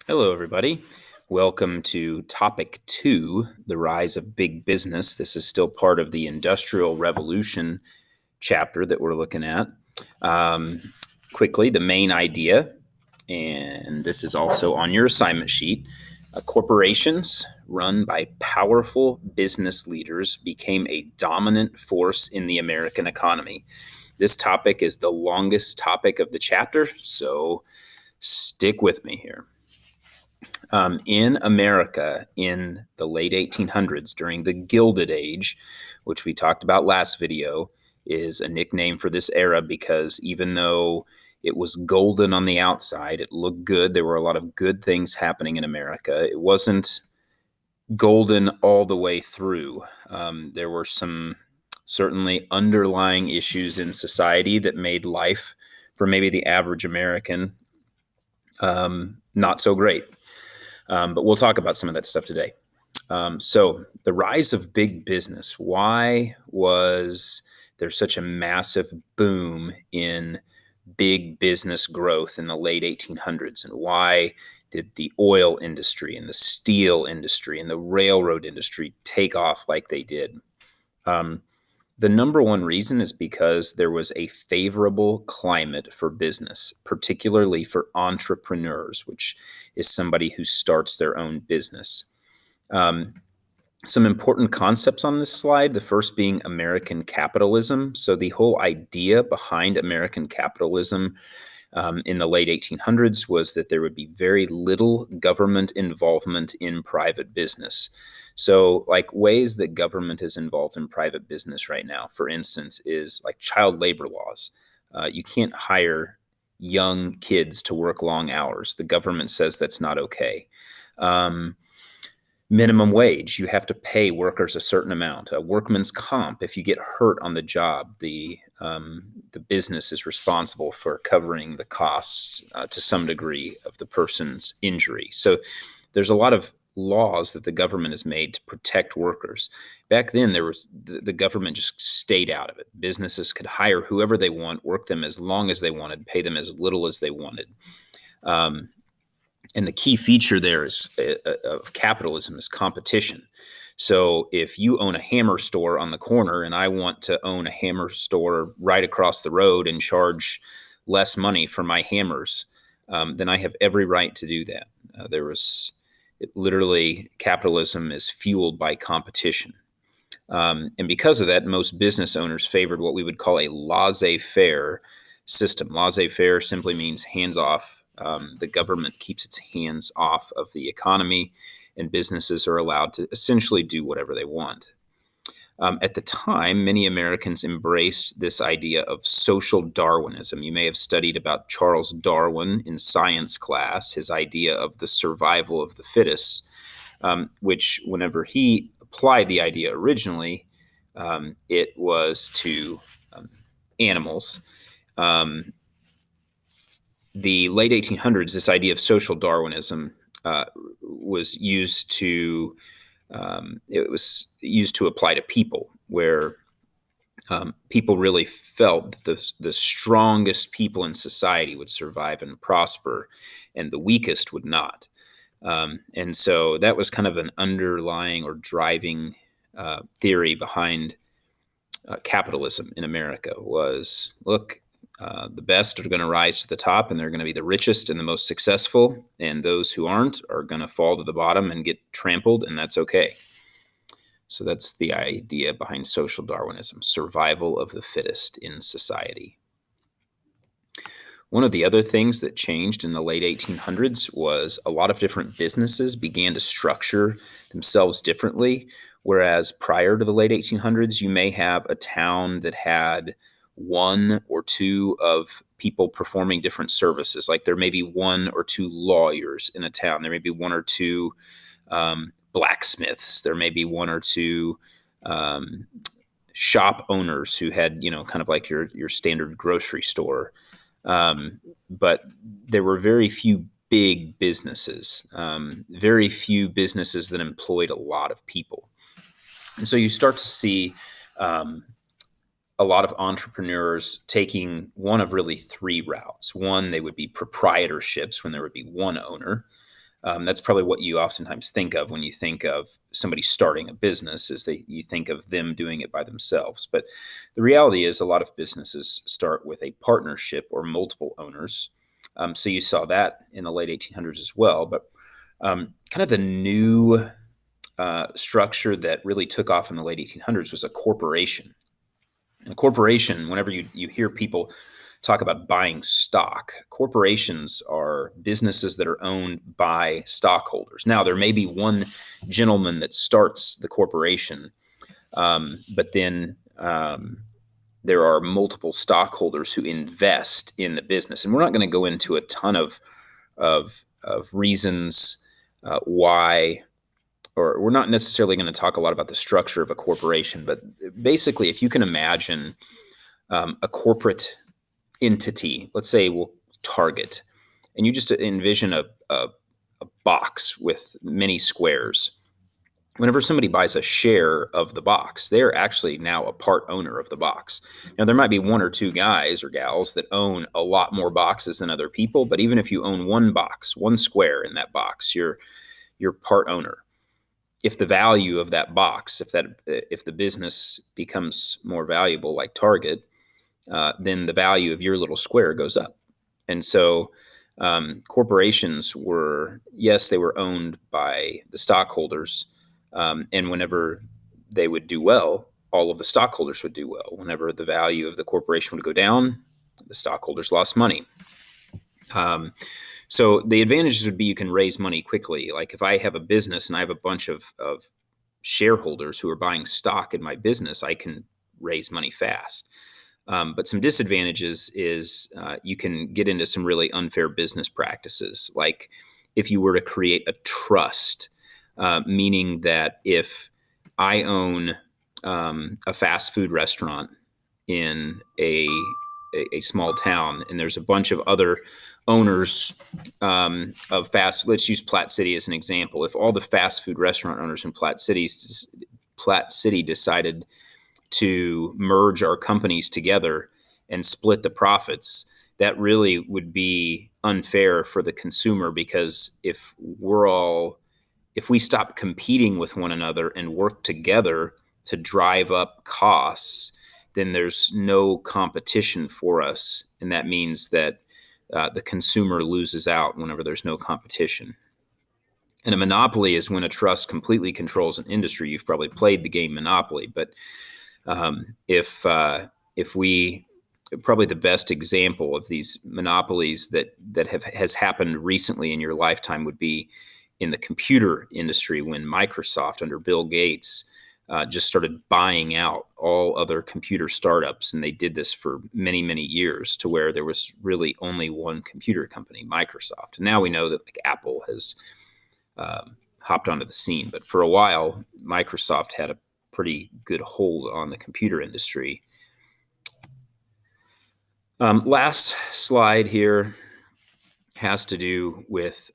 Hello, everybody. Welcome to topic 2, the rise of big business. This is still part of the Industrial Revolution chapter that we're looking at. Um, Quickly, the main idea, and this is also on your assignment sheet, corporations run by powerful business leaders became a dominant force in the American economy. This topic is the longest topic of the chapter, so stick with me here. In America in the late 1800s, during the Gilded Age, which we talked about last video, is a nickname for this era because even though it was golden on the outside, it looked good. There were a lot of good things happening in America. It wasn't golden all the way through. There were some certainly underlying issues in society that made life for maybe the average American not so great. But we'll talk about some of that stuff today. So the rise of big business. Why was there such a massive boom in big business growth in the late 1800s? And why did the oil industry and the steel industry and the railroad industry take off like they did? The number one reason is because there was a favorable climate for business, particularly for entrepreneurs, which is somebody who starts their own business. Some important concepts on this slide, the first being American capitalism. So the whole idea behind American capitalism in the late 1800s was that there would be very little government involvement in private business. So like ways that government is involved in private business right now, for instance, is like child labor laws. You can't hire young kids to work long hours. The government says that's not okay. Minimum wage, you have to pay workers a certain amount. Workman's comp, if you get hurt on the job, the business is responsible for covering the costs to some degree of the person's injury. So there's a lot of laws that the government has made to protect workers. Back then, there was the government just stayed out of it. Businesses could hire whoever they want, work them as long as they wanted, pay them as little as they wanted. And the key feature there of capitalism is competition. So if you own a hammer store on the corner and I want to own a hammer store right across the road and charge less money for my hammers, then I have every right to do that. Literally, capitalism is fueled by competition. And because of that, most business owners favored what we would call a laissez-faire system. Laissez-faire simply means hands off. The government keeps its hands off of the economy, and businesses are allowed to essentially do whatever they want. At the time, many Americans embraced this idea of social Darwinism. You may have studied about Charles Darwin in science class, his idea of the survival of the fittest, which whenever he applied the idea originally, it was to animals. The late 1800s, this idea of social Darwinism was used to apply to people, where people really felt that the strongest people in society would survive and prosper, and the weakest would not. And so that was kind of an underlying or driving theory behind capitalism in America was, look, the best are going to rise to the top, and they're going to be the richest and the most successful, and those who aren't are going to fall to the bottom and get trampled, and that's okay. So that's the idea behind social Darwinism, survival of the fittest in society. One of the other things that changed in the late 1800s was a lot of different businesses began to structure themselves differently, whereas prior to the late 1800s, you may have a town that had one or two of people performing different services. Like there may be one or two lawyers in a town. There may be one or two blacksmiths. There may be one or two shop owners who had, kind of like your standard grocery store. But there were very few big businesses, very few businesses that employed a lot of people. And so you start to see a lot of entrepreneurs taking one of really three routes. One, they would be proprietorships when there would be one owner. That's probably what you oftentimes think of when you think of somebody starting a business, is that you think of them doing it by themselves. But the reality is a lot of businesses start with a partnership or multiple owners. So you saw that in the late 1800s as well. But kind of the new structure that really took off in the late 1800s was a corporation. And a corporation, whenever you hear people talk about buying stock, corporations are businesses that are owned by stockholders. Now, there may be one gentleman that starts the corporation, but then there are multiple stockholders who invest in the business. And we're not going to go into a ton of reasons why, or we're not necessarily going to talk a lot about the structure of a corporation, but basically, if you can imagine a corporate entity, let's say Target, and you just envision a box with many squares. Whenever somebody buys a share of the box, they're actually now a part owner of the box. Now, there might be one or two guys or gals that own a lot more boxes than other people, but even if you own one box, one square in that box, you're part owner. If the value of that box, if the business becomes more valuable, like Target, then the value of your little square goes up. And so corporations were, yes, they were owned by the stockholders. And whenever they would do well, all of the stockholders would do well. Whenever the value of the corporation would go down, the stockholders lost money. So the advantages would be you can raise money quickly. Like if I have a business and I have a bunch of shareholders who are buying stock in my business, I can raise money fast. But some disadvantages is you can get into some really unfair business practices. Like if you were to create a trust, meaning that if I own a fast food restaurant in a small town and there's a bunch of other owners of let's use Platte City as an example. If all the fast food restaurant owners in Platte City decided to merge our companies together and split the profits, that really would be unfair for the consumer, because if we stop competing with one another and work together to drive up costs, then there's no competition for us. And that means that the consumer loses out whenever there's no competition. And a monopoly is when a trust completely controls an industry. You've probably played the game Monopoly, but if we probably the best example of these monopolies that has happened recently in your lifetime would be in the computer industry, when Microsoft under Bill Gates just started buying out all other computer startups. And they did this for many, many years, to where there was really only one computer company, Microsoft. And now we know that like Apple has hopped onto the scene. But for a while, Microsoft had a pretty good hold on the computer industry. Last slide here has to do with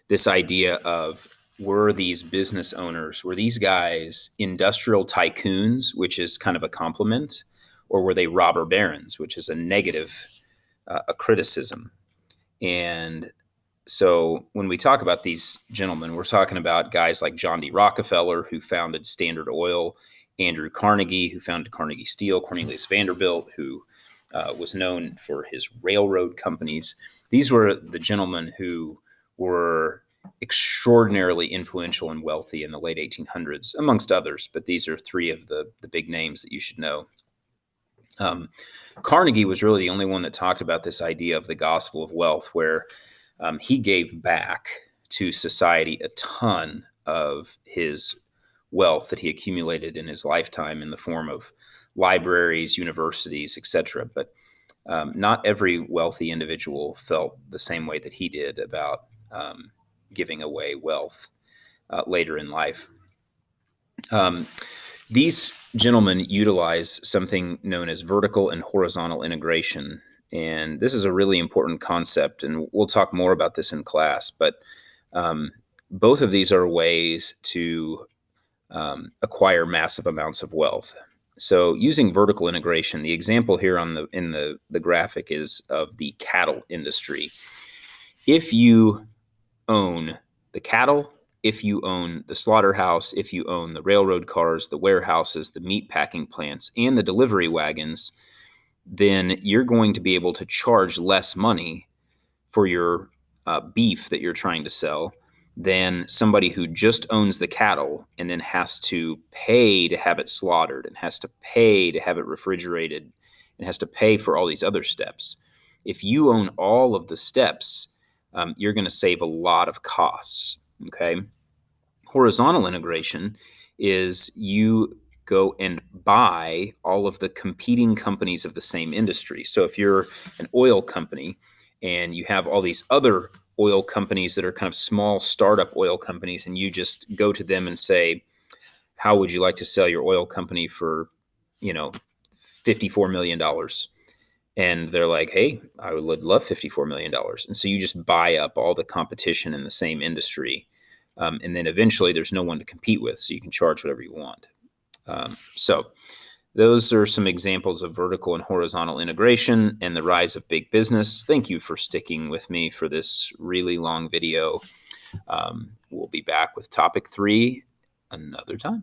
this idea of, were these business owners, were these guys industrial tycoons, which is kind of a compliment, or were they robber barons, which is a negative, a criticism? And so when we talk about these gentlemen, we're talking about guys like John D. Rockefeller, who founded Standard Oil, Andrew Carnegie, who founded Carnegie Steel, Cornelius Vanderbilt, who was known for his railroad companies. These were the gentlemen who were extraordinarily influential and wealthy in the late 1800s, amongst others, but these are three of the big names that you should know. Carnegie was really the only one that talked about this idea of the gospel of wealth, where he gave back to society a ton of his wealth that he accumulated in his lifetime in the form of libraries, universities, etc. But not every wealthy individual felt the same way that he did about giving away wealth later in life. These gentlemen utilize something known as vertical and horizontal integration. And this is a really important concept, and we'll talk more about this in class. But both of these are ways to acquire massive amounts of wealth. So using vertical integration, the example here in the graphic is of the cattle industry. If you own the cattle, if you own the slaughterhouse, if you own the railroad cars, the warehouses, the meat packing plants, and the delivery wagons, then you're going to be able to charge less money for your beef that you're trying to sell than somebody who just owns the cattle and then has to pay to have it slaughtered and has to pay to have it refrigerated and has to pay for all these other steps. If you own all of the steps, you're going to save a lot of costs. Okay. Horizontal integration is you go and buy all of the competing companies of the same industry. So if you're an oil company and you have all these other oil companies that are kind of small startup oil companies, and you just go to them and say, how would you like to sell your oil company for, $54 million? And they're like, hey, I would love $54 million. And so you just buy up all the competition in the same industry. And then eventually there's no one to compete with, so you can charge whatever you want. So those are some examples of vertical and horizontal integration and the rise of big business. Thank you for sticking with me for this really long video. We'll be back with topic 3 another time.